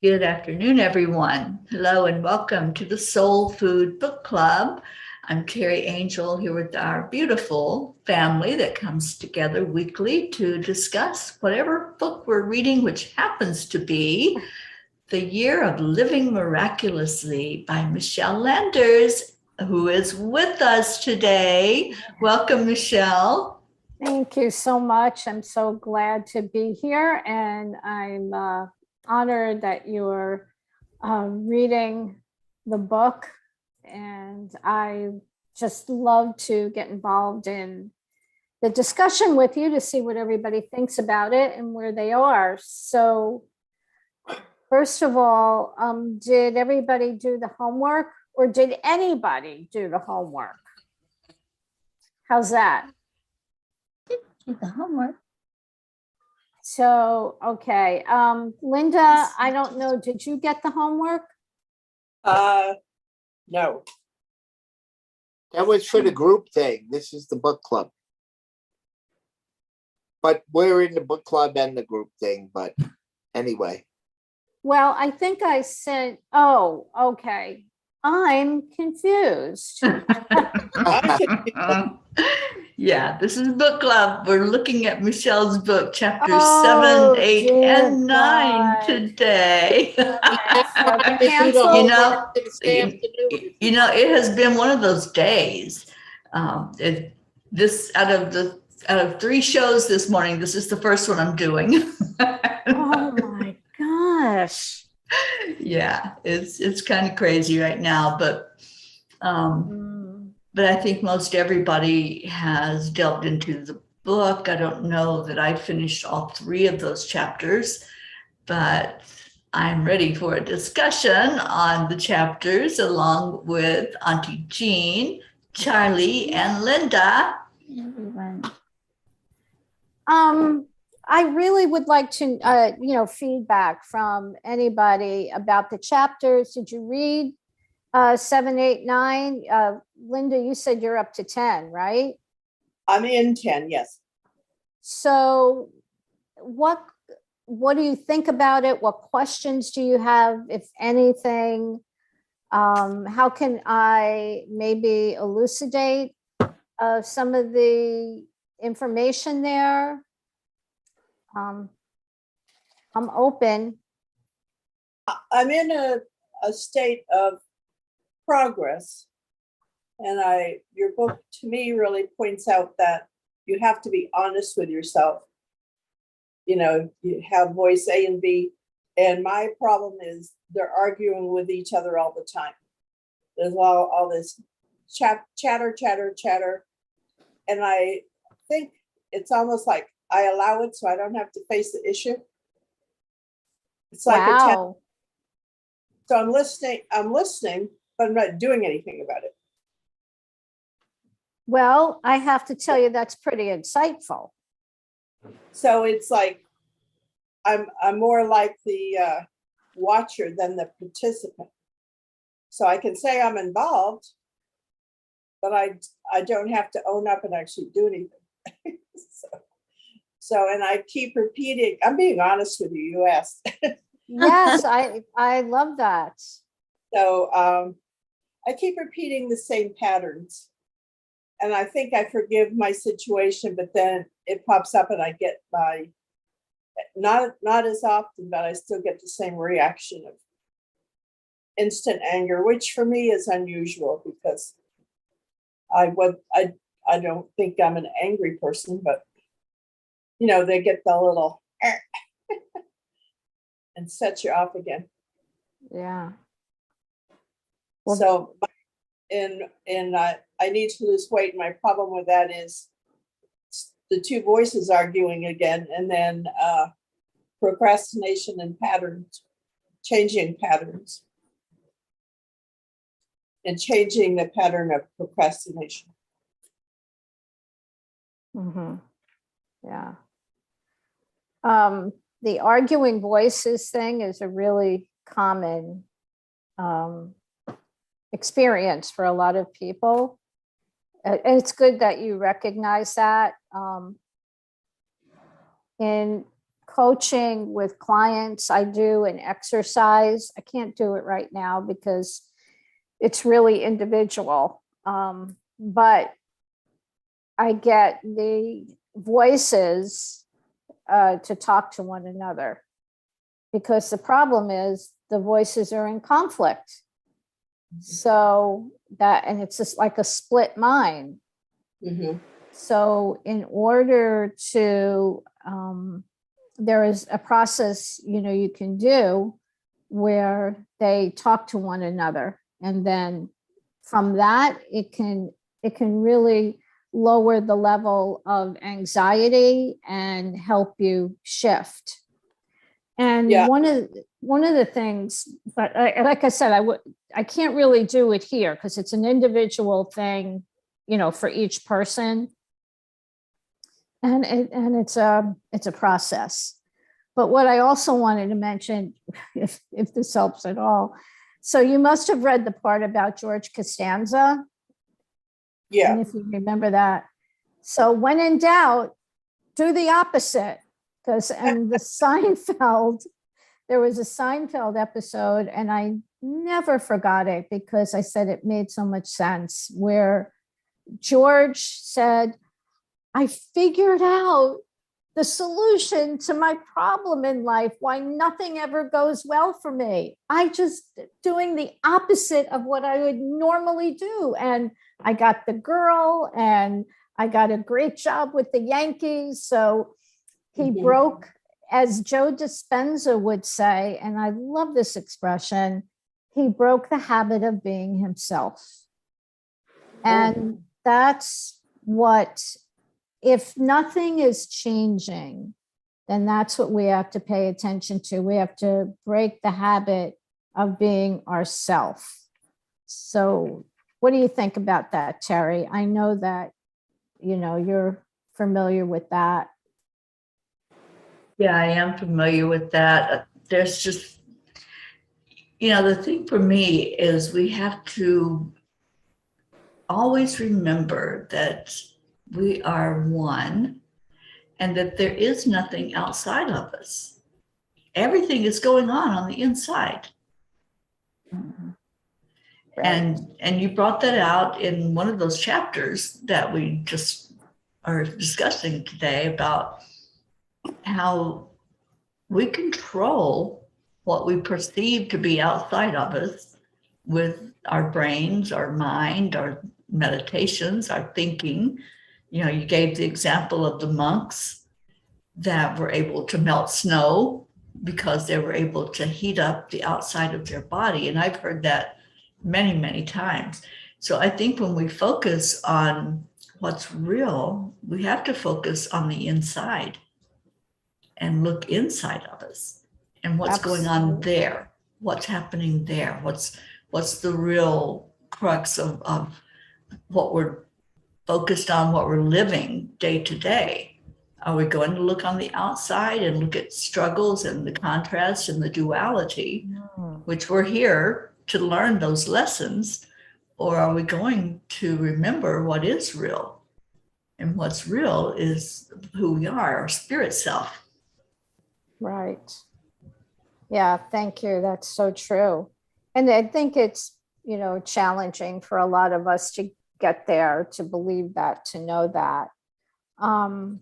Good afternoon, everyone. Hello and welcome to the Soul Food Book Club. I'm Terry Angel here with our beautiful family that comes together weekly to discuss whatever book we're reading, which happens to be The Year of Living Miraculously by Michelle Landers, who is with us today. Welcome, Michelle. Thank you so much. I'm so glad to be here, and I'm honored that you're reading the book. And I just love to get involved in the discussion with you to see what everybody thinks about it and where they are. So, first of all, did everybody do the homework, or did anybody do the homework? How's that? The homework. So, okay. Linda, I don't know, did you get the homework? No. That was for the group thing. This is the book club. But we're in the book club and the group thing, but anyway. Well, I think I sent, oh, okay. I'm confused. Yeah, this is book club. We're looking at Michelle's book, chapters Oh, 7, 8, dear and 9 God. today. Cancel. You know, it has been one of those days. This out of 3 shows this morning, this is the first one I'm doing. Oh my gosh. Yeah, it's kind of crazy right now, but I think most everybody has delved into the book. I don't know that I finished all 3 of those chapters, but I'm ready for a discussion on the chapters along with Auntie Jean, Charlie, and Linda. I really would like to, feedback from anybody about the chapters. Did you read 7, 8, 9? Linda, you said you're up to 10, right? I'm in 10, yes. So what do you think about it? What questions do you have, if anything? How can I maybe elucidate some of the information there? I'm open. I'm in a state of progress, and your book to me really points out that you have to be honest with yourself. You know, you have voice A and B, and my problem is they're arguing with each other all the time. There's all this chatter, and I think it's almost like I allow it so I don't have to face the issue. It's like wow. So I'm listening, but I'm not doing anything about it. Well, I have to tell you, that's pretty insightful. So it's like I'm more like the watcher than the participant. So I can say I'm involved, but I don't have to own up and actually do anything. So, and I keep repeating, I'm being honest with you, you asked. Yes, I love that. So I keep repeating the same patterns. And I think I forgive my situation, but then it pops up and I get not as often, but I still get the same reaction of instant anger, which for me is unusual because I don't think I'm an angry person, but you know, they get the little and set you off again. Yeah. Well, so I need to lose weight. My problem with that is the 2 voices arguing again, and then procrastination and patterns, changing patterns, and changing the pattern of procrastination. Mm-hmm. Yeah. The arguing voices thing is a really common experience for a lot of people. And it's good that you recognize that. In coaching with clients, I do an exercise. I can't do it right now because it's really individual. But I get the voices to talk to one another, because the problem is the voices are in conflict. So that, and it's just like a split mind. Mhm. So in order to, there is a process, you can do where they talk to one another. And then from that, it can really lower the level of anxiety and help you shift. And Yeah. one of the things, but like I said, I can't really do it here because it's an individual thing, for each person. And it's a process. But what I also wanted to mention, if this helps at all, so you must have read the part about George Costanza. Yeah. And if you remember that. So when in doubt, do the opposite. Because in the Seinfeld, there was a Seinfeld episode, and I never forgot it because I said it made so much sense, where George said, I figured out the solution to my problem in life, why nothing ever goes well for me. I just doing the opposite of what I would normally do. And I got the girl, and I got a great job with the Yankees. So he broke, as Joe Dispenza would say, and I love this expression, he broke the habit of being himself. And that's what, if nothing is changing, then that's what we have to pay attention to. We have to break the habit of being ourself. So what do you think about that, Terry? I know that, you're familiar with that. Yeah, I am familiar with that. There's just, the thing for me is we have to always remember that we are one and that there is nothing outside of us. Everything is going on the inside. Right. And you brought that out in one of those chapters that we just are discussing today, about how we control what we perceive to be outside of us with our brains, our mind, our meditations, our thinking. You gave the example of the monks that were able to melt snow because they were able to heat up the outside of their body. And I've heard that many, many times. So I think when we focus on what's real, we have to focus on the inside and look inside of us and what's going on there, what's happening there, what's the real crux of what we're focused on, what we're living day to day. Are we going to look on the outside and look at struggles and the contrast and the duality, which we're here to learn those lessons? Or are we going to remember what is real? And what's real is who we are, our spirit self. Right. Yeah, thank you. That's so true. And I think it's, challenging for a lot of us to get there, to believe that, to know that. I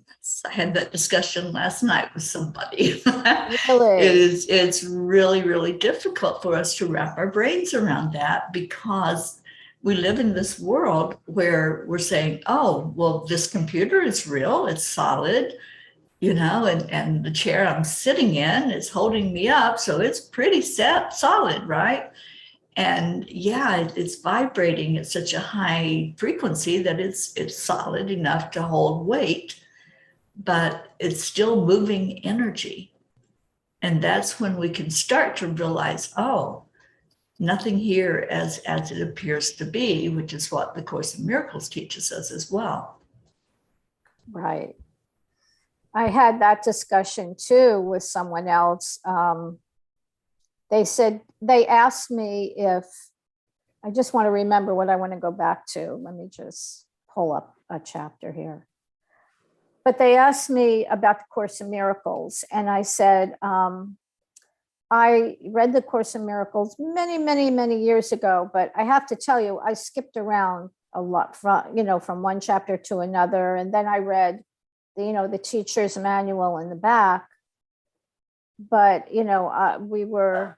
had that discussion last night with somebody. Really? It's really, really difficult for us to wrap our brains around that, because we live in this world where we're saying, oh, well, this computer is real, it's solid, and the chair I'm sitting in is holding me up, so it's pretty solid, right? And yeah, it's vibrating at such a high frequency that it's solid enough to hold weight, but it's still moving energy. And that's when we can start to realize, oh, nothing here as it appears to be, which is what the Course in Miracles teaches us as well. Right. I had that discussion too with someone else. They asked me if, I just want to remember what I want to go back to. Let me just pull up a chapter here. But they asked me about the Course in Miracles, and I said, I read the Course in Miracles many, many, many years ago, but I have to tell you, I skipped around a lot from one chapter to another. And then I read the teacher's manual in the back. But, we were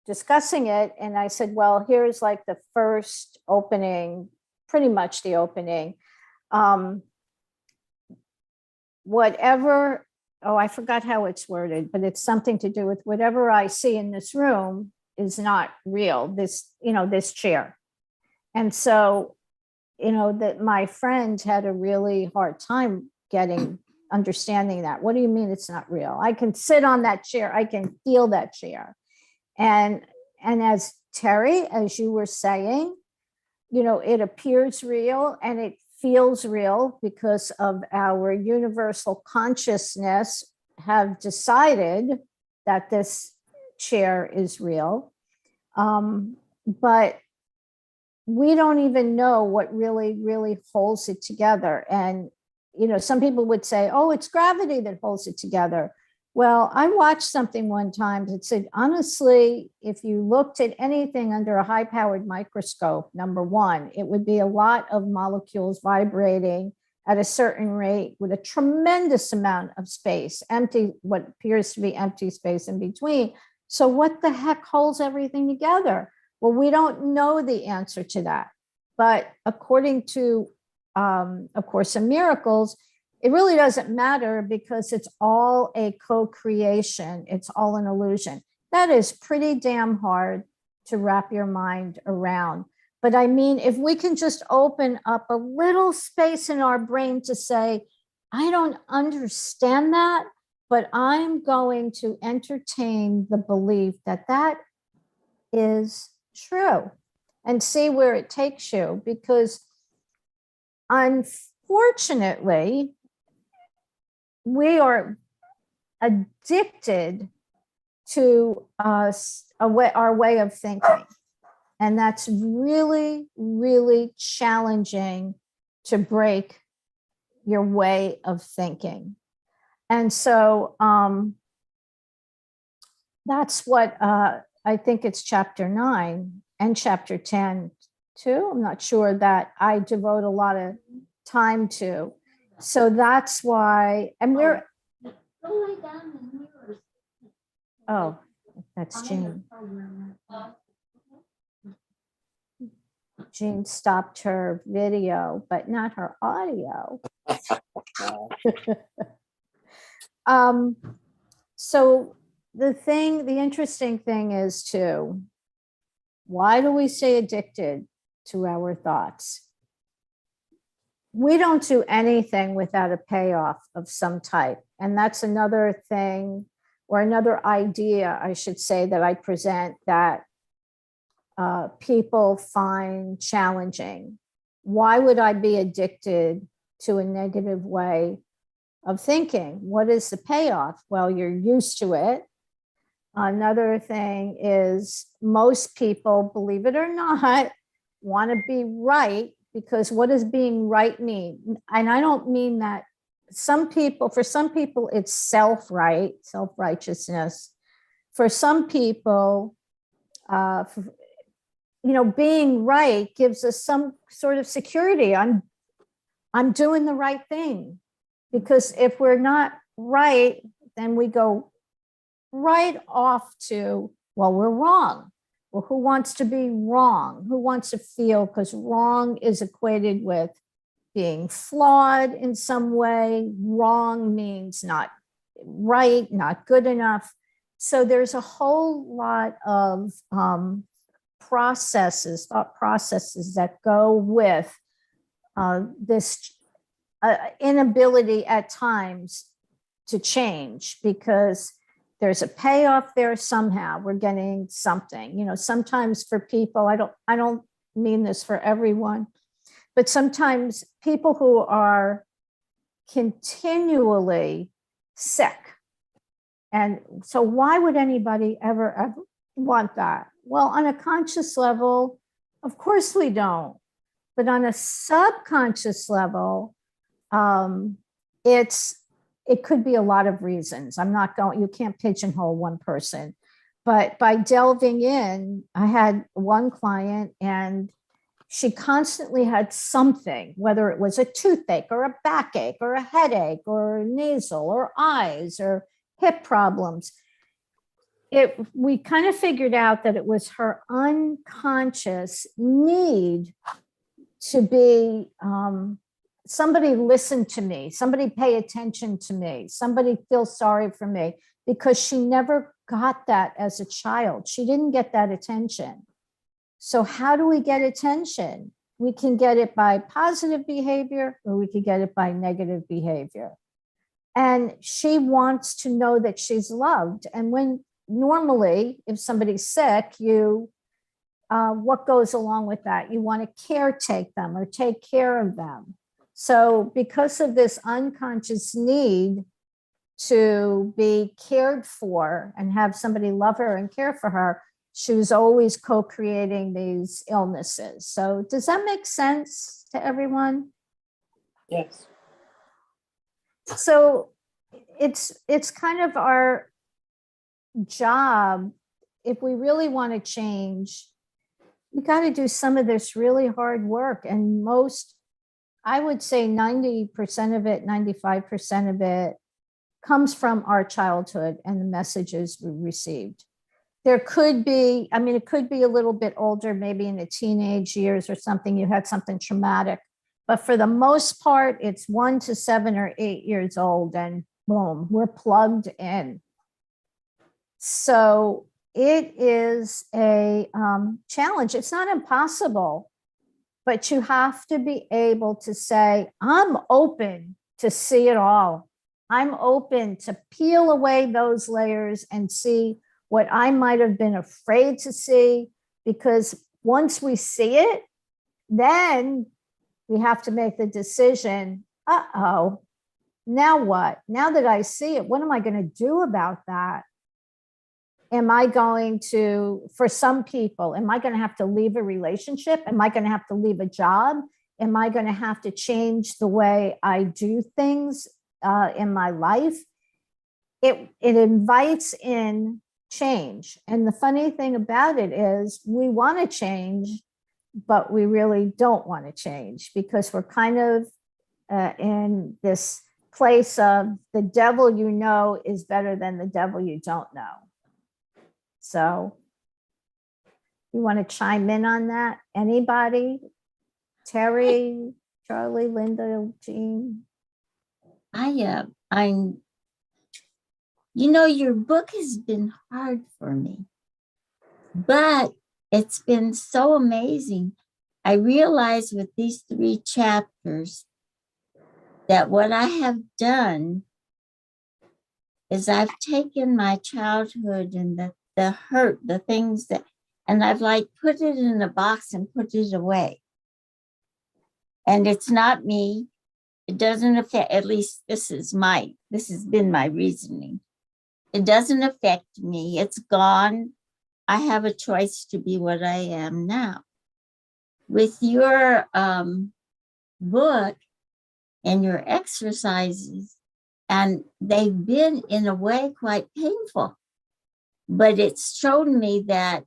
discussing it, and I said, well, here's like the first opening, pretty much the opening. Whatever, I forgot how it's worded, but it's something to do with whatever I see in this room is not real, this chair. And so, that my friend had a really hard time understanding that. What do you mean it's not real? I can sit on that chair. I can feel that chair. And as Terry, as you were saying, it appears real and it feels real because of our universal consciousness have decided that this chair is real. But we don't even know what really, really holds it together. And, some people would say, oh, it's gravity that holds it together. Well, I watched something one time that said, honestly, if you looked at anything under a high-powered microscope, number one, it would be a lot of molecules vibrating at a certain rate with a tremendous amount of space, what appears to be empty space in between. So what the heck holds everything together? Well, we don't know the answer to that. But according to A Course in Miracles, it really doesn't matter because it's all a co-creation. It's all an illusion. That is pretty damn hard to wrap your mind around. But I mean, if we can just open up a little space in our brain to say, I don't understand that, but I'm going to entertain the belief that that is true and see where it takes you. Because unfortunately, we are addicted to our way of thinking. And that's really, really challenging to break your way of thinking. And so that's what I think it's chapter 9 and chapter 10 too. I'm not sure that I devote a lot of time to. So that's why, and we're, oh, that's Jean. Jean stopped her video, but not her audio. So the interesting thing is too, why do we stay addicted to our thoughts? We don't do anything without a payoff of some type. And that's another thing, or another idea, I should say, that I present that people find challenging. Why would I be addicted to a negative way of thinking? What is the payoff? Well, you're used to it. Another thing is most people, believe it or not, want to be right, because what does being right mean? And I don't mean that for some people, it's self-right, self-righteousness. For some people, being right gives us some sort of security. I'm doing the right thing. Because if we're not right, then we go right off to, well, we're wrong. Well, who wants to be wrong? Who wants to feel, because wrong is equated with being flawed in some way. Wrong means not right, not good enough. So there's a whole lot of thought processes that go with this inability at times to change, because there's a payoff there somehow. We're getting something, sometimes for people, I don't mean this for everyone, but sometimes people who are continually sick. And so why would anybody ever want that? Well, on a conscious level, of course we don't. But on a subconscious level, it could be a lot of reasons. You can't pigeonhole one person. But by delving in, I had one client and she constantly had something, whether it was a toothache or a backache or a headache or nasal or eyes or hip problems. We kind of figured out that it was her unconscious need to be somebody listen to me, somebody pay attention to me, somebody feel sorry for me, because she never got that as a child. She didn't get that attention. So how do we get attention? We can get it by positive behavior, or we can get it by negative behavior. And she wants to know that she's loved. And when normally, if somebody's sick, what goes along with that? You want to caretake them or take care of them. So because of this unconscious need to be cared for and have somebody love her and care for her, she was always co-creating these illnesses. So does that make sense to everyone? Yes. So it's kind of our job, if we really want to change, we got to do some of this really hard work. And I would say 90% of it, 95% of it comes from our childhood and the messages we received. There could be, it could be a little bit older, maybe in the teenage years or something, you had something traumatic. But for the most part, it's 1 to 7 or 8 years old and boom, we're plugged in. So it is a challenge. It's not impossible, but you have to be able to say, I'm open to see it all. I'm open to peel away those layers and see what I might have been afraid to see, because once we see it, then we have to make the decision, now what? Now that I see it, what am I going to do about that? Am I going to, for some people, am I going to have to leave a relationship? Am I going to have to leave a job? Am I going to have to change the way I do things in my life? It invites in change. And the funny thing about it is we want to change, but we really don't want to change, because we're kind of in this place of the devil you know is better than the devil you don't know. So you want to chime in on that? Anybody? Terry, Charlie, Linda, Jean? Your book has been hard for me, but it's been so amazing. I realize with these 3 chapters that what I have done is I've taken my childhood and the hurt, the things and I've put it in a box and put it away. And it's not me. It doesn't affect, at least this has been my reasoning. It doesn't affect me. It's gone. I have a choice to be what I am now. With your book and your exercises, and they've been in a way quite painful, but it's shown me that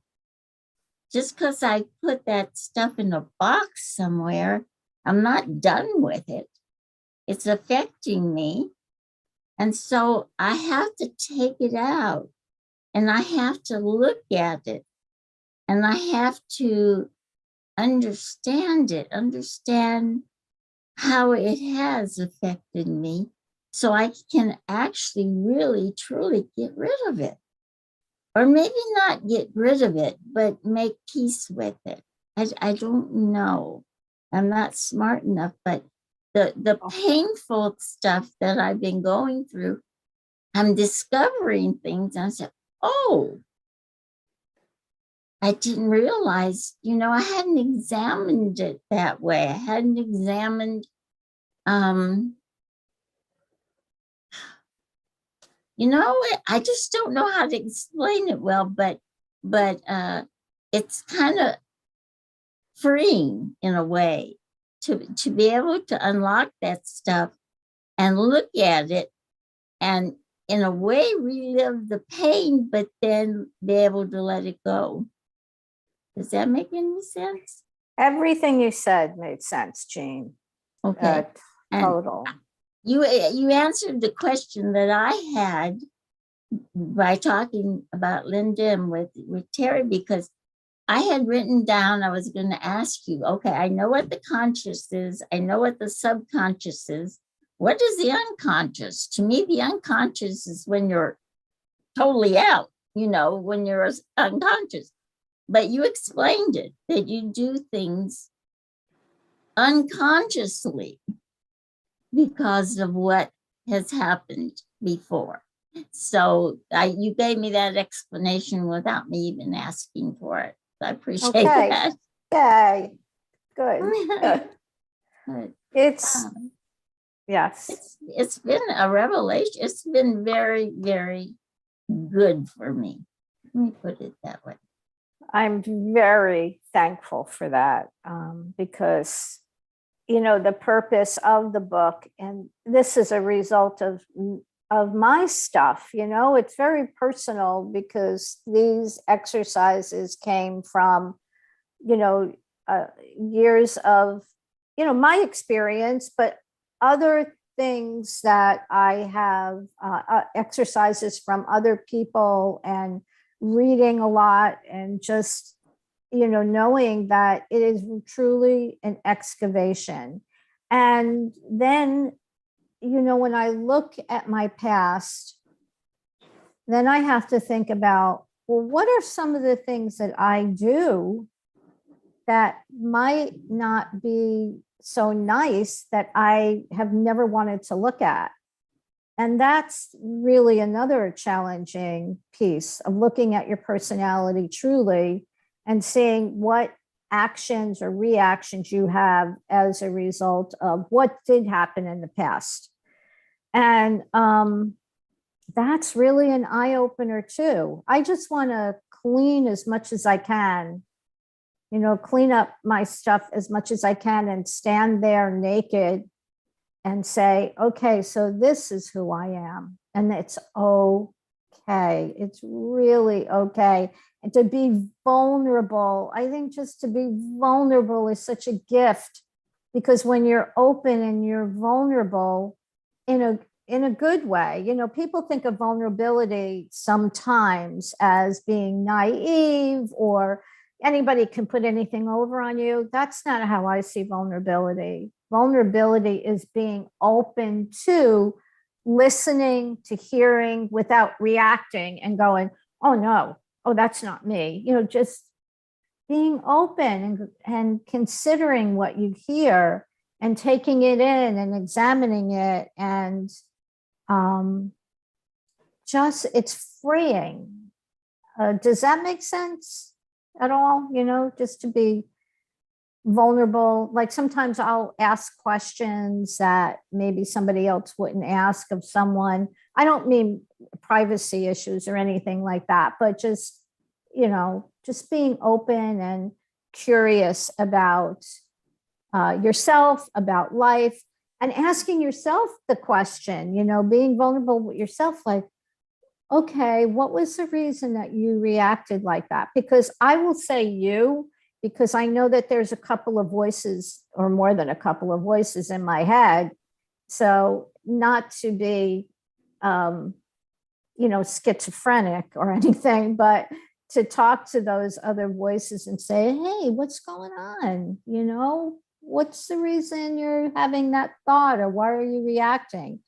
just because I put that stuff in a box somewhere, I'm not done with it. It's affecting me. And so I have to take it out and I have to look at it and I have to understand it, understand how it has affected me so I can actually really, truly get rid of it. Or maybe not get rid of it, but make peace with it. I don't know. I'm not smart enough, but the painful stuff that I've been going through, I'm discovering things. And I said, oh, I didn't realize, I hadn't examined it that way. I hadn't examined, I just don't know how to explain it well, but it's kind of freeing in a way to be able to unlock that stuff and look at it and in a way relive the pain, but then be able to let it go. Does that make any sense? Everything you said made sense, Jean. Okay. And Total. you answered the question that I had by talking about Linda and with Terry, because I had written down, I was going to ask you, okay, I know what the conscious is. I know what the subconscious is. What is the unconscious? To me, the unconscious is when you're totally out, when you're unconscious. But you explained it, that you do things unconsciously because of what has happened before. So you gave me that explanation without me even asking for it. I appreciate that. Yay. Good. It's yes. It's been a revelation. It's been very, very good for me. Let me put it that way. I'm very thankful for that, because the purpose of the book, and this is a result of my stuff, it's very personal, because these exercises came from years of my experience, but other things that I have, exercises from other people, and reading a lot, and just knowing that it is truly an excavation. And then when I look at my past, then I have to think about, well, what are some of the things that I do that might not be so nice, that I have never wanted to look at? And that's really another challenging piece of looking at your personality truly and seeing what actions or reactions you have as a result of what did happen in the past. And that's really an eye-opener too. I just want to clean as much as I can, clean up my stuff as much as I can, and stand there naked and say, okay, so this is who I am. And it's okay. It's really okay. And to be vulnerable, I think just to be vulnerable is such a gift, because when you're open and you're vulnerable in a good way, people think of vulnerability sometimes as being naive, or anybody can put anything over on you. That's not how I see vulnerability. Vulnerability is being open to listening, to hearing without reacting and going, oh no, oh, that's not me. Just being open and considering what you hear and taking it in and examining it. And just, it's freeing. Does that make sense at all? Just to be vulnerable. Like sometimes I'll ask questions that maybe somebody else wouldn't ask of someone. I don't mean privacy issues or anything like that, but just being open and curious about yourself, about life, and asking yourself the question, being vulnerable with yourself, like, okay, what was the reason that you reacted like that? Because I will say because I know that there's a couple of voices, or more than a couple of voices in my head. So not to be, schizophrenic or anything, but to talk to those other voices and say, hey, what's going on? What's the reason you're having that thought, or why are you reacting?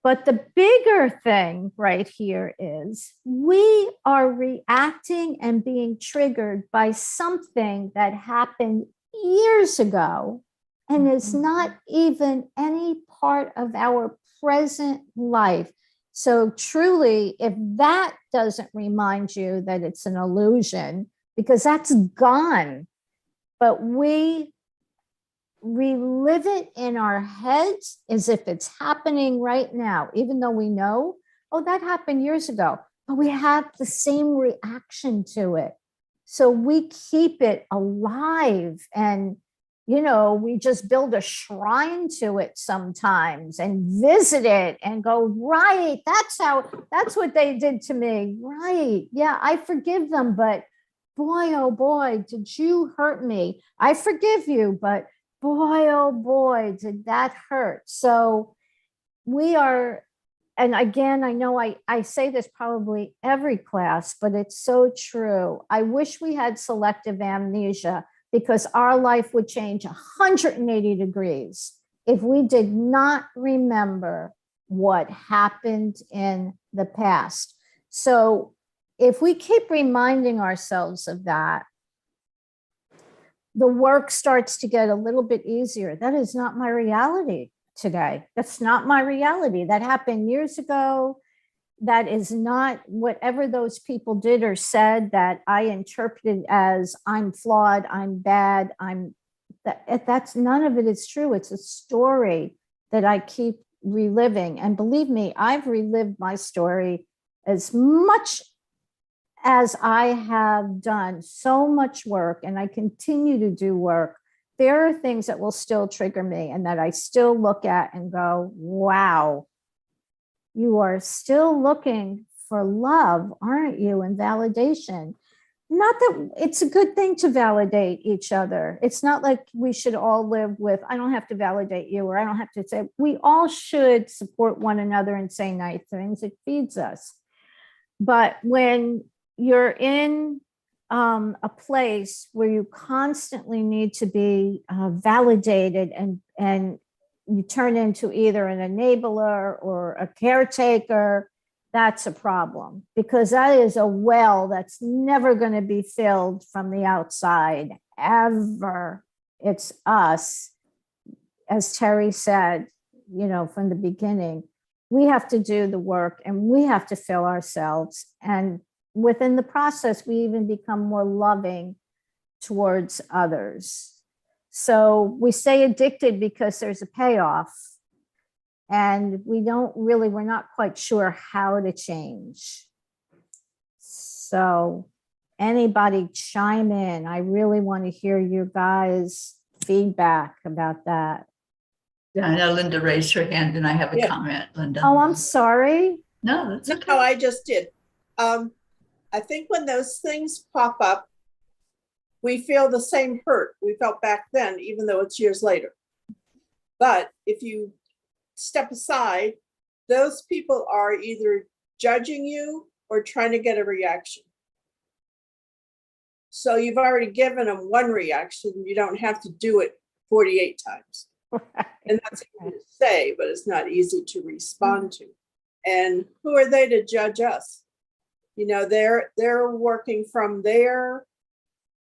But the bigger thing right here is we are reacting and being triggered by something that happened years ago and is not even any part of our present life. So truly, if that doesn't remind you that it's an illusion, because that's gone, but we relive it in our heads as if it's happening right now, even though we know, oh, that happened years ago, but we have the same reaction to it. So we keep it alive and we just build a shrine to it sometimes and visit it and go, right, that's what they did to me. Right. Yeah, I forgive them, but boy, oh boy, did you hurt me. I forgive you, but boy, oh boy, did that hurt. So we are, and again, I know I say this probably every class, but it's so true. I wish we had selective amnesia, because our life would change 180 degrees if we did not remember what happened in the past. So if we keep reminding ourselves of that, the work starts to get a little bit easier. That is not my reality today. That's not my reality. That happened years ago. That is not whatever those people did or said that I interpreted as I'm flawed, I'm bad, that's none of it is true. It's a story that I keep reliving. And believe me, I've relived my story as much as I have done so much work, and I continue to do work. There are things that will still trigger me and that I still look at and go, wow, you are still looking for love, aren't you? And validation. Not that it's a good thing to validate each other. It's not like we should all live with, I don't have to validate you, or I don't have to say, we all should support one another and say nice things. It feeds us. But when you're in a place where you constantly need to be validated, and you turn into either an enabler or a caretaker, that's a problem, because that is a well that's never going to be filled from the outside, ever. It's us. As Terry said, from the beginning, we have to do the work and we have to fill ourselves. And within the process, we even become more loving towards others. So we stay addicted because there's a payoff, and we're not quite sure how to change. So anybody chime in? I really want to hear your guys' feedback about that. Yeah, I know Linda raised her hand and I have a comment, Linda. Oh, I'm sorry. No, that's okay. No, I just did. I think when those things pop up, we feel the same hurt we felt back then, even though it's years later. But if you step aside, those people are either judging you or trying to get a reaction. So you've already given them one reaction. You don't have to do it 48 times. Right. And that's easy to say, but it's not easy to respond to. And who are they to judge us? They're working from their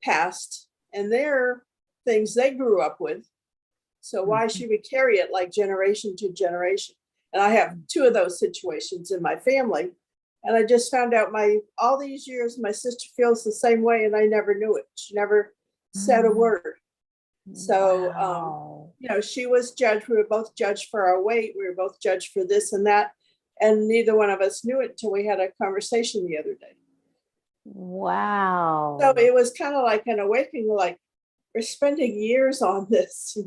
past and their things they grew up with. So why should we carry it like generation to generation? And I have two of those situations in my family. And I just found out all these years, my sister feels the same way, and I never knew it. She never said a word. So, wow. She was judged. We were both judged for our weight. We were both judged for this and that. And neither one of us knew it until we had a conversation the other day. Wow. So it was kind of like an awakening, like we're spending years on this,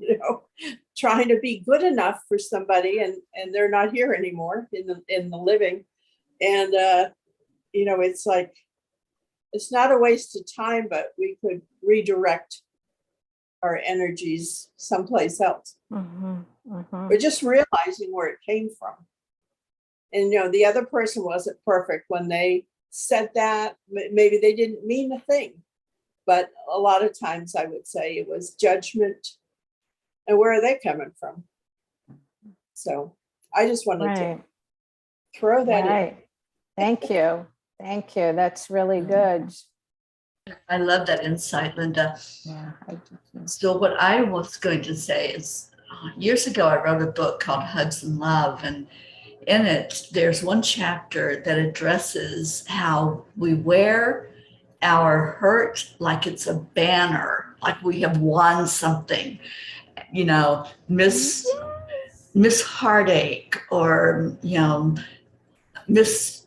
trying to be good enough for somebody, and they're not here anymore in the living. And, it's like, it's not a waste of time, but we could redirect our energies someplace else. Mm-hmm, mm-hmm. We're just realizing where it came from. And, the other person wasn't perfect when they said that. Maybe they didn't mean a thing, but a lot of times I would say it was judgment. And where are they coming from? So I just wanted to throw that in. Thank you. Thank you. That's really good. I love that insight, Linda. Yeah, I do too. So what I was going to say is, years ago, I wrote a book called Hugs and Love, and in it, there's one chapter that addresses how we wear our hurt like it's a banner, like we have won something, Miss Heartache, or, Miss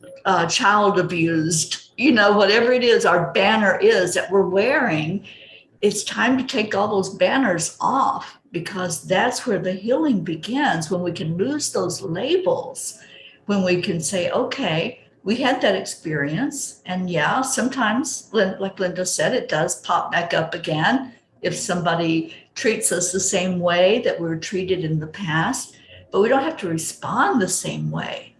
Child Abused, whatever it is, our banner is that we're wearing. it's time to take all those banners off, because that's where the healing begins, when we can lose those labels, when we can say, okay, we had that experience. And yeah, sometimes, like Linda said, it does pop back up again if somebody treats us the same way that we were treated in the past, but we don't have to respond the same way.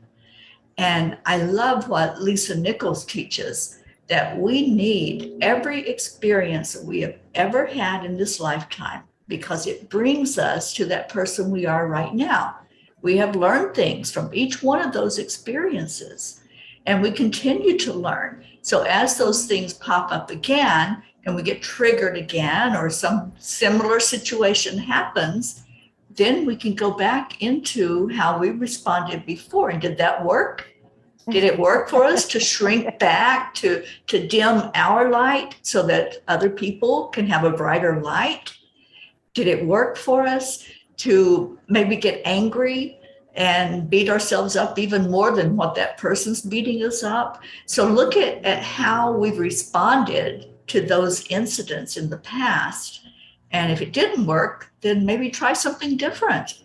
And I love what Lisa Nichols teaches, that we need every experience that we have ever had in this lifetime, because it brings us to that person we are right now. We have learned things from each one of those experiences, and we continue to learn. So as those things pop up again and we get triggered again, or some similar situation happens, then we can go back into how we responded before. And did that work? Did it work for us to shrink back, to dim our light so that other people can have a brighter light? Did it work for us to maybe get angry and beat ourselves up even more than what that person's beating us up? So look at how we've responded to those incidents in the past. And if it didn't work, then maybe try something different.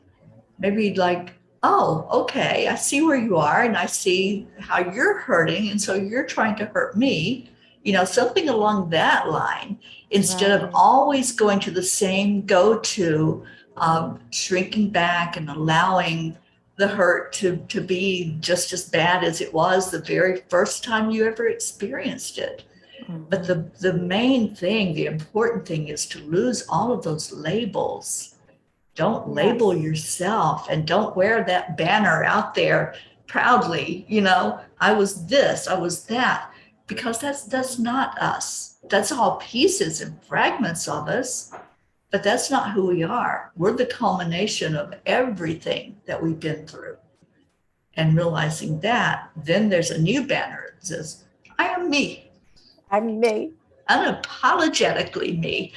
Maybe like, oh, okay, I see where you are and I see how you're hurting. And so you're trying to hurt me, something along that line, instead of always going to the same go-to, shrinking back and allowing the hurt to be just as bad as it was the very first time you ever experienced it. But the main thing, the important thing, is to lose all of those labels. Don't label yourself, and don't wear that banner out there proudly, I was this, I was that, because that's not us. That's all pieces and fragments of us, but that's not who we are. We're the culmination of everything that we've been through. And realizing that, then there's a new banner that says, I am me. I'm me. Unapologetically me.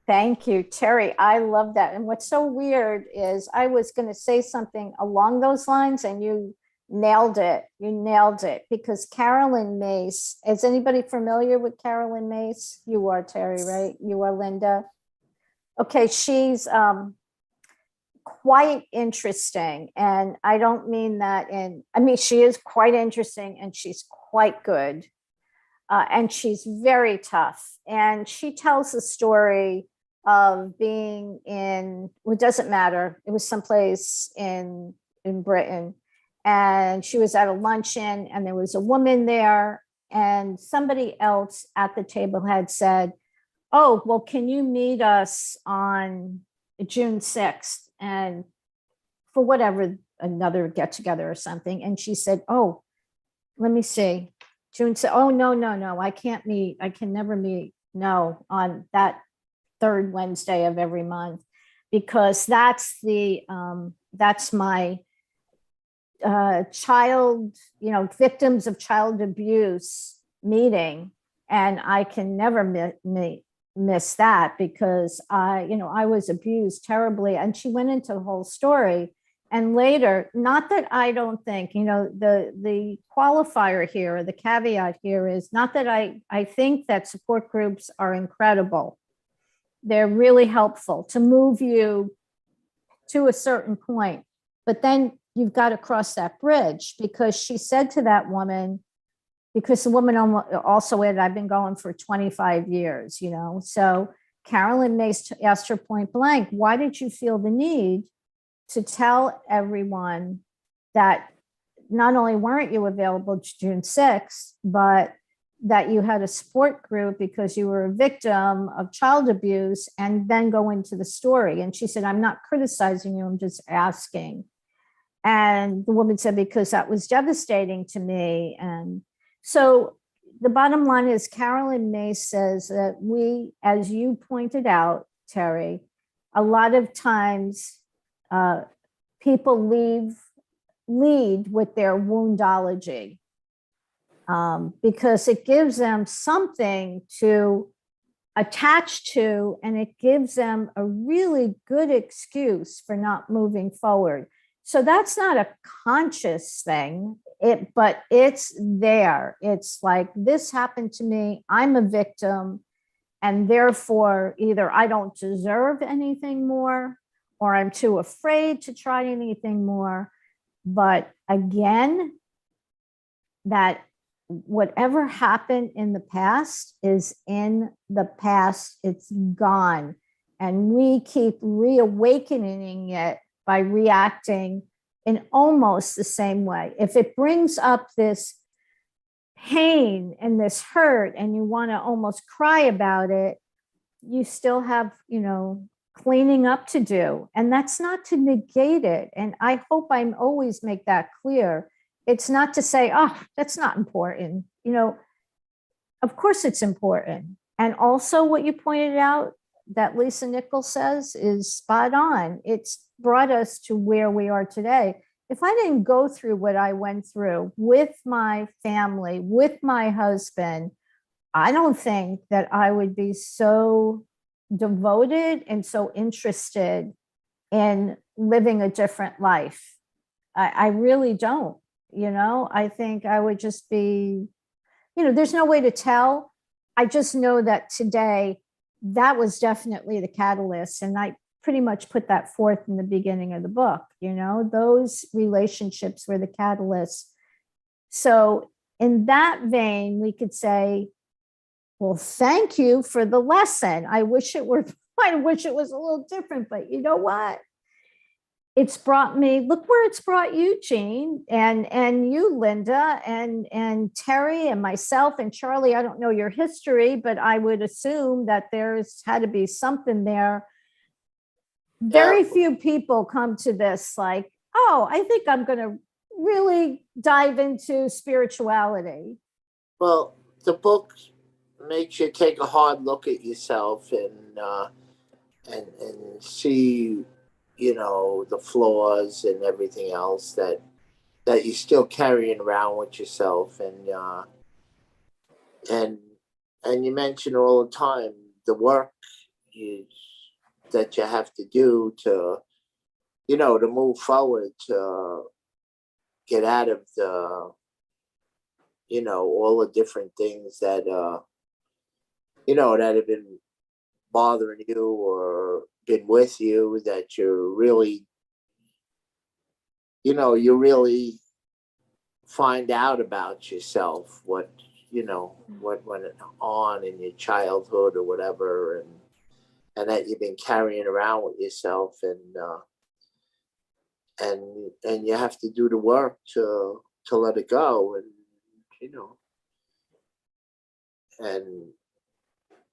Thank you, Terry. I love that. And what's so weird is I was going to say something along those lines and you nailed it. You nailed it, because Carolyn Mace, is anybody familiar with Carolyn Mace? You are, Terry, right? You are, Linda. Okay, she's quite interesting. And I don't mean that she is quite interesting and she's quite good. And she's very tough. And she tells the story of being it doesn't matter. It was someplace in Britain. And she was at a luncheon and there was a woman there, and somebody else at the table had said, oh, well, can you meet us on June 6th? And for whatever, another get together or something. And she said, oh, let me see. June said, oh, no, I can't meet. I can never meet. No, on that third Wednesday of every month, because that's my child, victims of child abuse meeting. And I can never miss that, because I was abused terribly. And she went into the whole story. And later, not that I don't think, the qualifier here, or the caveat here is not that I think that support groups are incredible. They're really helpful to move you to a certain point. But then you've got to cross that bridge, because she said to that woman, because the woman also added, I've been going for 25 years, So Carolyn Mace asked her point blank, why did you feel the need to tell everyone that not only weren't you available June 6th, but that you had a support group because you were a victim of child abuse, and then go into the story? And she said, I'm not criticizing you, I'm just asking. And the woman said, because that was devastating to me. And so the bottom line is, Carolyn Mace says that we, as you pointed out, Terry, a lot of times people lead with their woundology, because it gives them something to attach to, and it gives them a really good excuse for not moving forward. So that's not a conscious thing, but it's there. It's like, this happened to me, I'm a victim, And therefore, either I don't deserve anything more, or I'm too afraid to try anything more. But again, that whatever happened in the past is in the past, it's gone. And we keep reawakening it by reacting in almost the same way. If it brings up this pain and this hurt and you want to almost cry about it, you still have, cleaning up to do. And that's not to negate it. And I hope I'm always make that clear. It's not to say, oh, that's not important. Of course it's important. And also what you pointed out that Lisa Nichols says is spot on. It's brought us to where we are today. If I didn't go through what I went through with my family, with my husband, I don't think that I would be so devoted and so interested in living a different life. I really don't. I think I would just be, there's no way to tell. I just know that today that was definitely the catalyst. And I pretty much put that forth in the beginning of the book. Those relationships were the catalyst. So in that vein, we could say, well, thank you for the lesson. I wish it was a little different, but you know what? It's brought me, look where it's brought you, Jean, and you, Linda, and Terry and myself and Charlie. I don't know your history, but I would assume that there's had to be something there. Very few people come to this like, oh, I think I'm going to really dive into spirituality. Well, the book makes you take a hard look at yourself and see, the flaws and everything else that you're still carrying around with yourself, and you mention all the time the work that you have to do to, to move forward, to get out of the, all the different things that that have been bothering you or been with you, that you're really, you really find out about yourself, what went on in your childhood or whatever, and that you've been carrying around with yourself, and you have to do the work to let it go, and and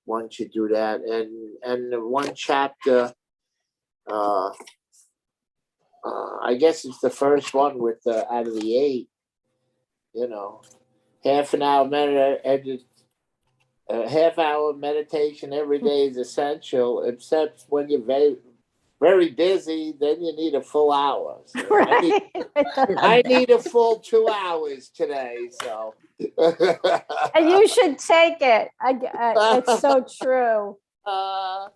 once you do that, and one chapter, I guess it's the first one with out of the 8, half an hour half-hour meditation every day is essential, except when you're very, very busy, then you need a full hour. So Right. I need a full 2 hours today, so. And you should take it. It's so true. So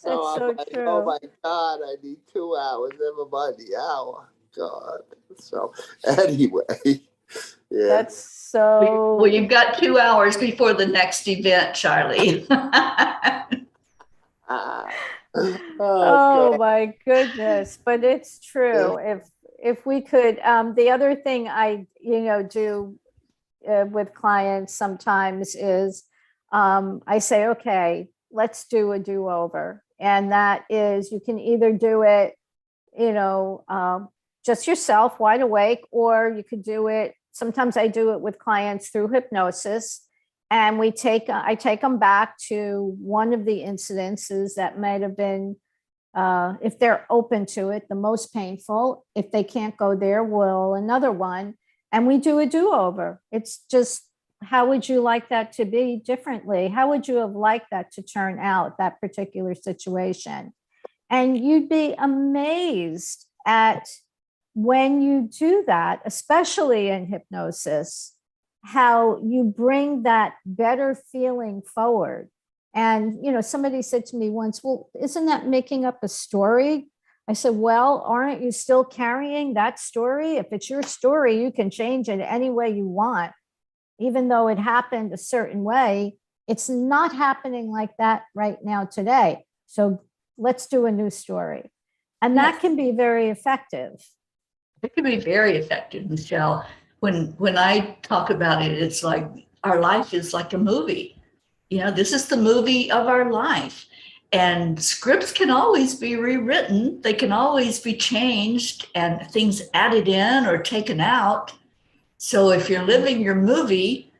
It's I'm so like, true. oh my God, I need 2 hours, never mind the hour. God. So anyway, yeah. That's so. Well, you've got 2 hours before the next event, Charlie. Oh my goodness, but it's true. If we could, the other thing I do with clients sometimes is I say, okay, let's do a do-over, and that is you can either do it just yourself wide awake, or you could do it, sometimes I do it with clients through hypnosis, and I take them back to one of the incidences that might have been, if they're open to it, the most painful. If they can't go there, well, another one, and we do a do-over. It's just, how would you like that to be differently? How would you have liked that to turn out, that particular situation? And you'd be amazed at, when you do that, especially in hypnosis, how you bring that better feeling forward. And, somebody said to me once, well, isn't that making up a story? I said, well, aren't you still carrying that story? If it's your story, you can change it any way you want. Even though it happened a certain way, It's not happening like that right now today. So let's do a new story. And that can be very effective. It can be very effective, Michelle. When I talk about it, it's like our life is like a movie. This is the movie of our life. And scripts can always be rewritten. They can always be changed and things added in or taken out. So if you're living your movie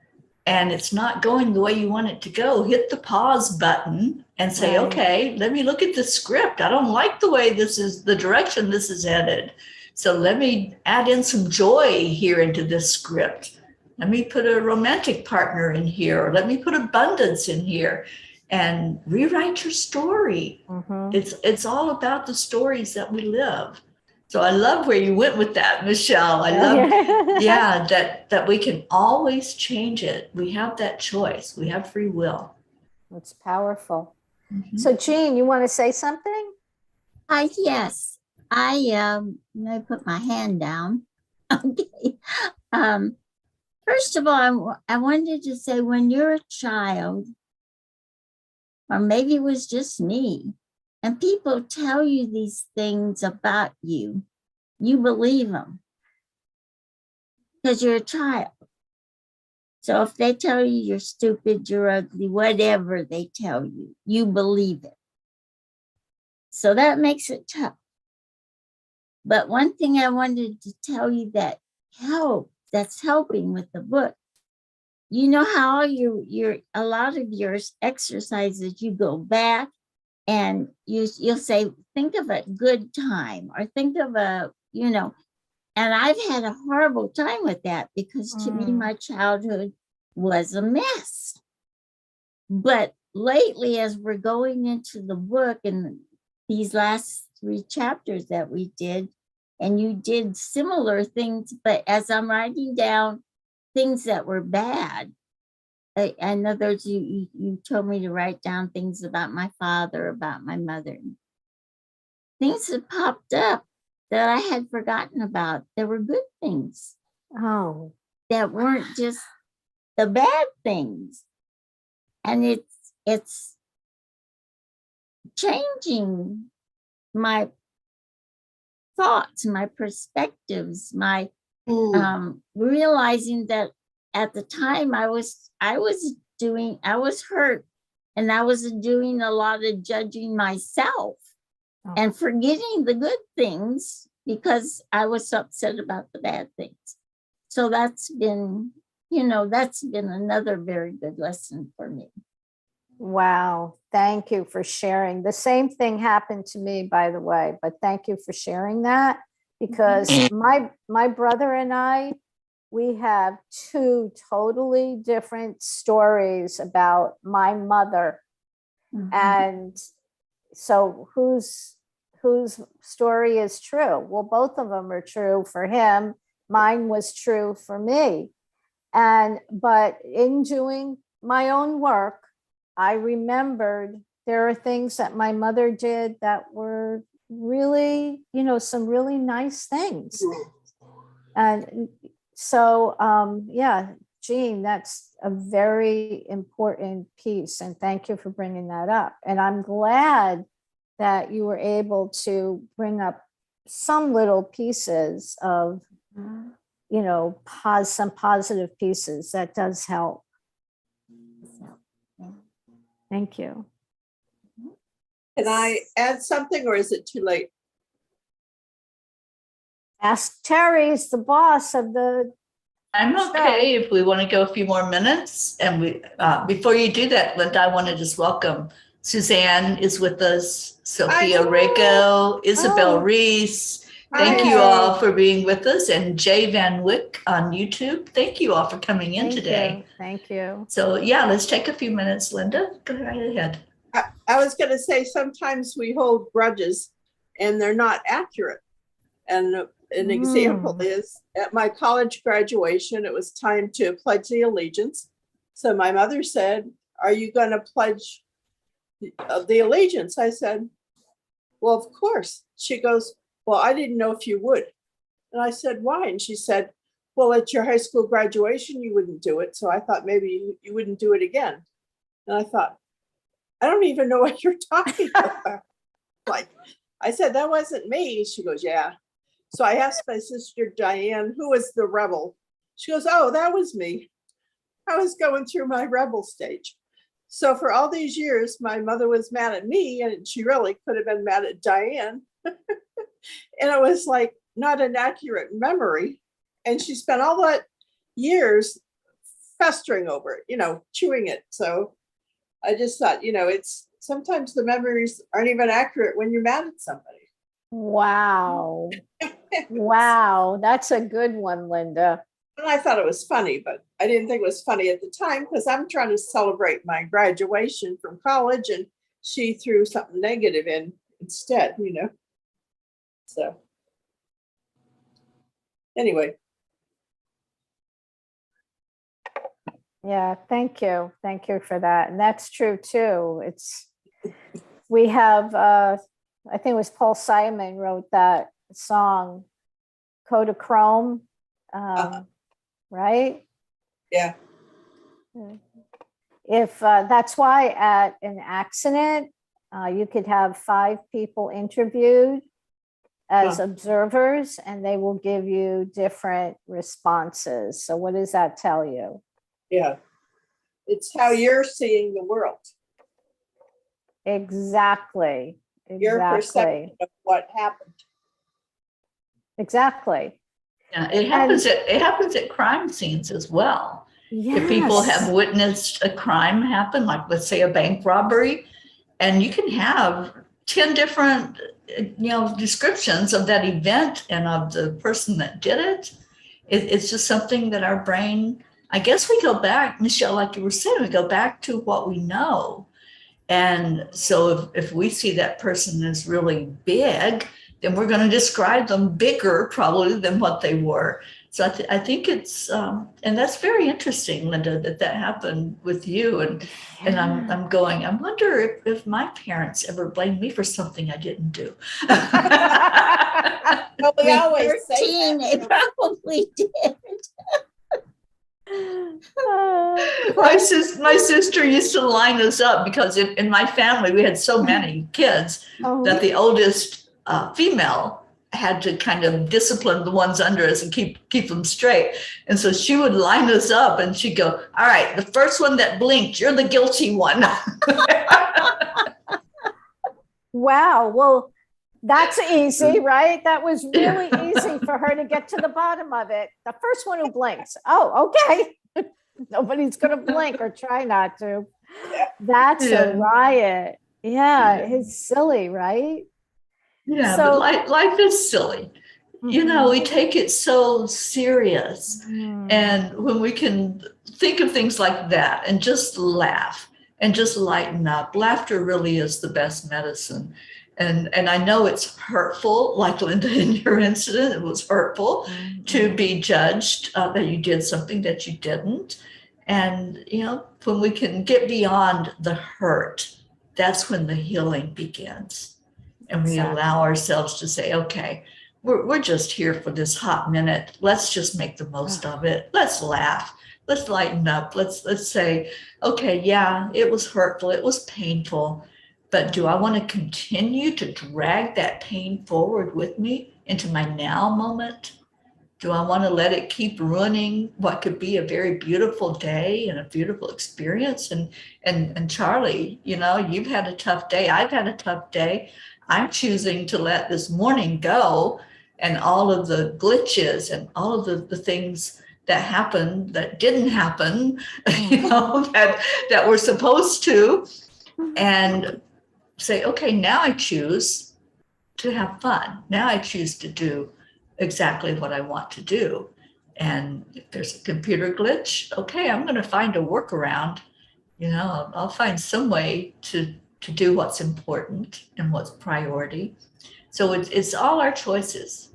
and it's not going the way you want it to go, hit the pause button and say, Right. okay, let me look at the script. I don't like the way the direction this is headed. So let me add in some joy here into this script. Let me put a romantic partner in here, or let me put abundance in here, and rewrite your story. Mhm. It's all about the stories that we live. So I love where you went with that, Michelle. I love, yeah, that we can always change it. We have that choice. We have free will. It's powerful. Mhm. So Jean, you want to say something? Yes, let me put my hand down. Okay. First of all, I wanted to say, when you're a child, or maybe it was just me, and people tell you these things about you, you believe them because you're a child. So if they tell you you're stupid, you're ugly, whatever they tell you, you believe it. So that makes it tough. But one thing I wanted to tell you that's helping with the book, you know how a lot of your exercises, you go back and you'll say, think of a good time, or think of and I've had a horrible time with that, because to me, my childhood was a mess. But lately, as we're going into the book and these last 3 chapters that we did, and you did similar things, but as I'm writing down things that were bad, in other words, you told me to write down things about my father, about my mother. Things that popped up that I had forgotten about. There were good things. Oh, that weren't just the bad things. And it's changing my thoughts, my perspectives, my realizing that at the time I was hurt, and I was doing a lot of judging myself and forgetting the good things because I was upset about the bad things. So that's been another very good lesson for me. wow. Thank you for sharing. The same thing happened to me, by the way, but thank you for sharing that, because my brother and I, we have 2 totally different stories about my mother. And so whose story is true? Well, both of them are true for him. Mine was true for me. But in doing my own work, I remembered there are things that my mother did that were really, some really nice things. And so, Jean, that's a very important piece. And thank you for bringing that up. And I'm glad that you were able to bring up some little pieces of, some positive pieces. That does help. Thank you. Can I add something, or is it too late? Ask Terry's the boss of the. I'm okay if we want to go a few more minutes. And we before you do that, Linda, I want to just welcome Suzanne is with us, Sophia Rico, Isabel Reese. Thank you all for being with us, and Jay Van Wyck on YouTube. Thank you all for coming in today. Thank you. So yeah, let's take a few minutes. Linda, go right ahead. I was going to say, sometimes we hold grudges and they're not accurate. And an example is, at my college graduation, it was time to pledge the allegiance. So my mother said, "Are you going to pledge the allegiance?" I said, "Well, of course." She goes, "Well, I didn't know if you would." And I said, "Why?" And she said, "Well, at your high school graduation, you wouldn't do it. So I thought maybe you wouldn't do it again." And I thought, I don't even know what you're talking about. Like, I said, that wasn't me. She goes, yeah. So I asked my sister Diane, who was the rebel? She goes, oh, that was me. I was going through my rebel stage. So for all these years, my mother was mad at me, and she really could have been mad at Diane. And it was like not an accurate memory. And she spent all that years festering over it, chewing it. So I just thought, it's sometimes the memories aren't even accurate when you're mad at somebody. Wow. Wow. That's a good one, Linda. And I thought it was funny, but I didn't think it was funny at the time because I'm trying to celebrate my graduation from college, and she threw something negative in instead, So anyway. Yeah, thank you. Thank you for that. And that's true too. We have, I think it was Paul Simon wrote that song, Kodachrome, right? Yeah. If that's why at an accident, you could have 5 people interviewed as observers, and they will give you different responses. So what does that tell you? Yeah. It's how you're seeing the world. Exactly. Your perception of what happened. Exactly. Yeah, it happens at crime scenes as well. Yes. If people have witnessed a crime happen, like let's say a bank robbery, and you can have 10 different descriptions of that event and of the person that did it. It's just something that our brain, I guess we go back, Michelle, like you were saying, we go back to what we know. And so if we see that person is really big, then we're going to describe them bigger probably than what they were. So I think it's, and that's very interesting, Linda, that happened with you. And I'm going, I wonder if my parents ever blamed me for something I didn't do. Well, we always say They probably did. My sister used to line us up because in my family we had so many kids that the oldest female had to kind of discipline the ones under us and keep them straight. And so she would line us up and she'd go, all right, the first one that blinked, you're the guilty one. Wow. Well, that's easy, right? That was really easy for her to get to the bottom of it. The first one who blinks. Oh, okay. Nobody's going to blink or try not to. That's a riot. Yeah, it's silly, right? Yeah, so, but life is silly. Mm-hmm. We take it so serious. Mm-hmm. And when we can think of things like that and just laugh and just lighten up, laughter really is the best medicine. And I know it's hurtful, like Linda in your incident, it was hurtful to be judged that you did something that you didn't. And, when we can get beyond the hurt, that's when the healing begins. And we allow ourselves to say, okay, we're just here for this hot minute. Let's just make the most of it. Let's laugh. Let's lighten up. Let's say, okay, yeah, it was hurtful. It was painful. But do I want to continue to drag that pain forward with me into my now moment? Do I want to let it keep ruining what could be a very beautiful day and a beautiful experience? And Charlie, you've had a tough day. I've had a tough day. I'm choosing to let this morning go and all of the glitches and all of the things that happened that didn't happen, that were supposed to, and say, okay, now I choose to have fun. Now I choose to do exactly what I want to do. And if there's a computer glitch, okay, I'm going to find a workaround. I'll find some way to do what's important and what's priority. So it's all our choices.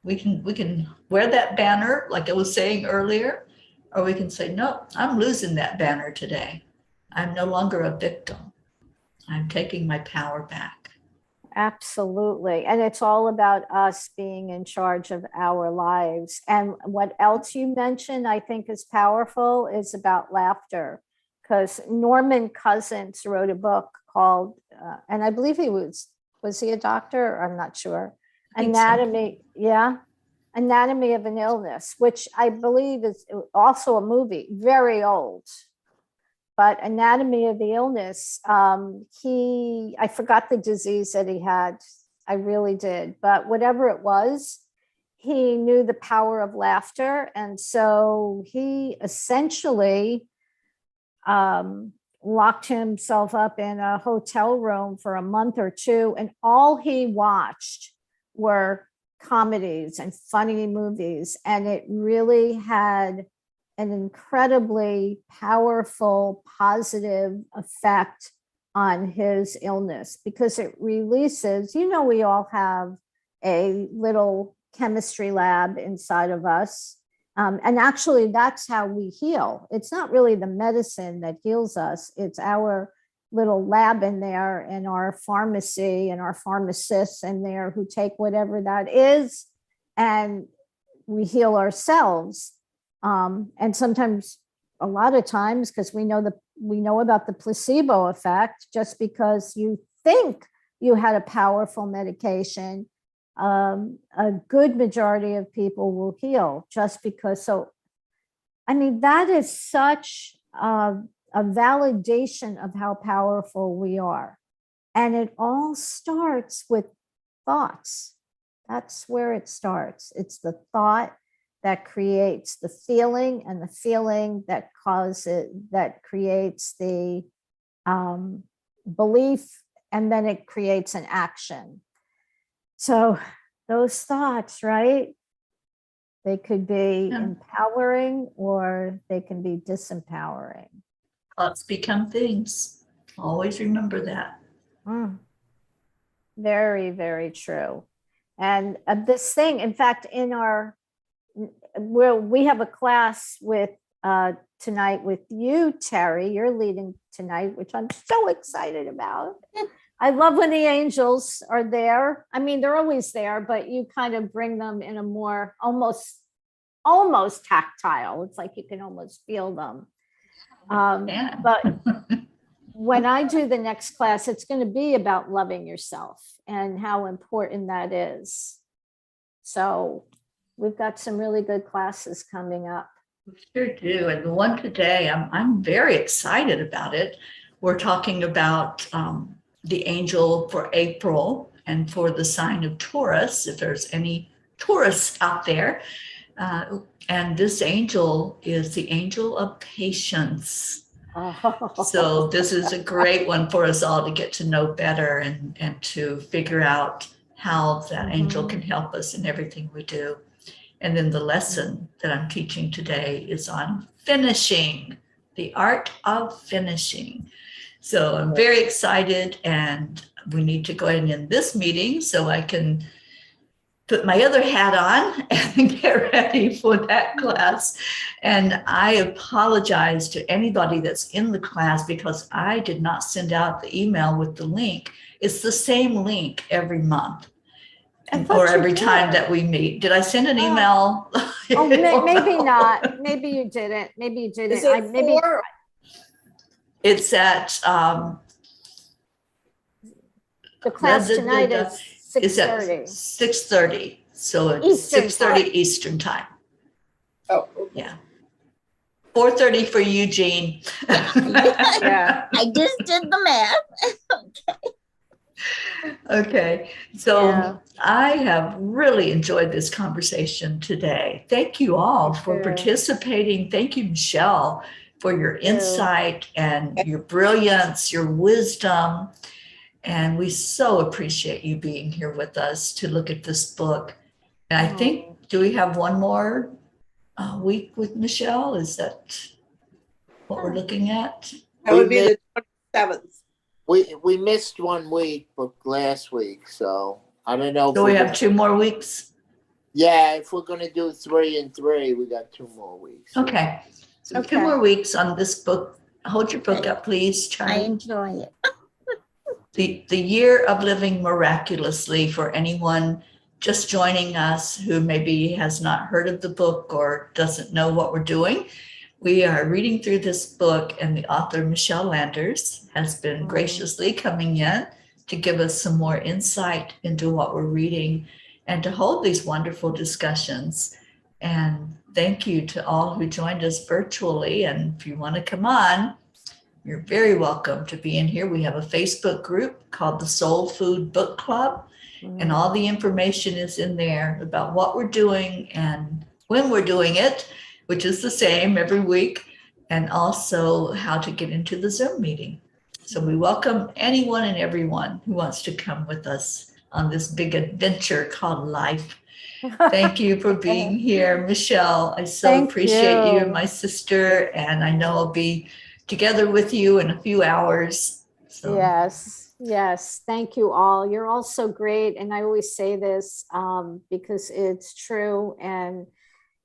We can wear that banner, like I was saying earlier, or we can say, no, I'm losing that banner today. I'm no longer a victim. I'm taking my power back. Absolutely. And it's all about us being in charge of our lives. And what else you mentioned, I think is powerful, is about laughter. because Norman Cousins wrote a book called, and I believe was he a doctor? I'm not sure. I think so. Anatomy of an Illness, which I believe is also a movie, very old. But Anatomy of the Illness, I forgot the disease that he had. I really did. But whatever it was, he knew the power of laughter. And so he essentially locked himself up in a hotel room for a month or two. And all he watched were comedies and funny movies. And it really had an incredibly powerful, positive effect on his illness, because it releases, we all have a little chemistry lab inside of us. And actually, that's how we heal. It's not really the medicine that heals us. It's our little lab in there, and our pharmacy and our pharmacists in there who take whatever that is, and we heal ourselves. And sometimes, a lot of times, because we know about the placebo effect, just because you think you had a powerful medication, a good majority of people will heal just because. So, I mean, that is such a validation of how powerful we are. And it all starts with thoughts. That's where it starts. It's the thought that creates the feeling, and the feeling that creates the belief, and then it creates an action. So those thoughts, right? They could be empowering, or they can be disempowering. Thoughts become things. Always remember that. Very, very true. And this thing, in fact, we have a class with tonight with you, Terry. You're leading tonight, which I'm so excited about. I love when the angels are there. I mean, they're always there, but you kind of bring them in a more almost tactile. It's like you can almost feel them. But when I do the next class, it's going to be about loving yourself and how important that is. So we've got some really good classes coming up. We sure do. And the one today, I'm very excited about it. We're talking about the angel for April and for the sign of Taurus, if there's any Taurus out there. And this angel is the angel of patience. So this is a great one for us all to get to know better and to figure out how that angel can help us in everything we do. And then the lesson that I'm teaching today is on finishing, the art of finishing. So I'm very excited, and we need to go ahead and end this meeting so I can put my other hat on and get ready for that class. And I apologize to anybody that's in the class because I did not send out the email with the link. It's the same link every month or every time that we meet. Did I send an email? Maybe not. Maybe you didn't. Maybe you didn't. Is it It's at the class tonight is 6:30. 6:30. So it's 6:30 Eastern time. Oh, okay. Yeah. 4:30 for Eugene. Yeah. I just did the math. Okay. So Yeah. I have really enjoyed this conversation today. Thank you all for participating. Thank you, Michelle, for your insight and your brilliance, your wisdom. And we so appreciate you being here with us to look at this book. And I think, do we have one more week with Michelle? Is that what we're looking at? That would be the 27th. We missed 1 week book last week, so I don't know. So we have 2 more weeks? Yeah, if we're gonna do 3 and 3, we got 2 more weeks. Okay. So 2 more weeks on this book. Hold your book up, please, I Charlie. enjoy it. The Year of Living Miraculously, for anyone just joining us who maybe has not heard of the book or doesn't know what we're doing. We are reading through this book, and the author, Michelle Landers, has been graciously coming in to give us some more insight into what we're reading and to hold these wonderful discussions. And thank you to all who joined us virtually. And if you want to come on, you're very welcome to be in here. We have a Facebook group called the Soul Food Book Club, and all the information is in there about what we're doing and when we're doing it, which is the same every week, and also how to get into the Zoom meeting. So we welcome anyone and everyone who wants to come with us on this big adventure called life. Thank you for being here, Michelle. I so appreciate you and my sister, and I know I'll be together with you in a few hours. So. Yes. Thank you all. You're all so great. And I always say this because it's true, and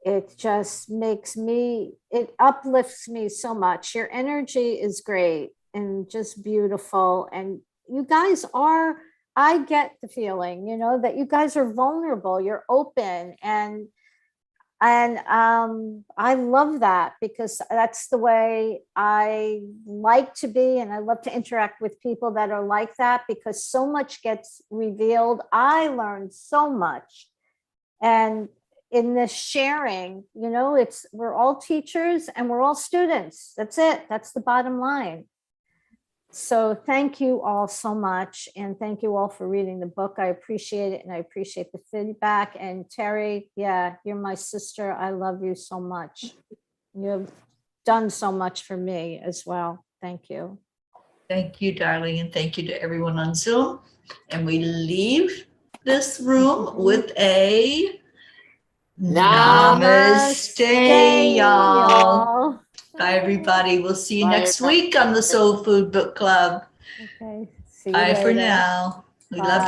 it just it uplifts me so much. Your energy is great and just beautiful. And you guys I get the feeling, that you guys are vulnerable, you're open, and I love that, because that's the way I like to be. And I love to interact with people that are like that, because so much gets revealed. I learned so much. And in this sharing, we're all teachers and we're all students. That's it. That's the bottom line. So thank you all so much. And thank you all for reading the book. I appreciate it. And I appreciate the feedback. And Terry, you're my sister. I love you so much. You've done so much for me as well. Thank you. Thank you, darling. And thank you to everyone on Zoom. And we leave this room with a namaste, y'all. Bye, everybody. We'll see you next week on the Soul Food Book Club. Okay. See you Bye later. for now. We love you.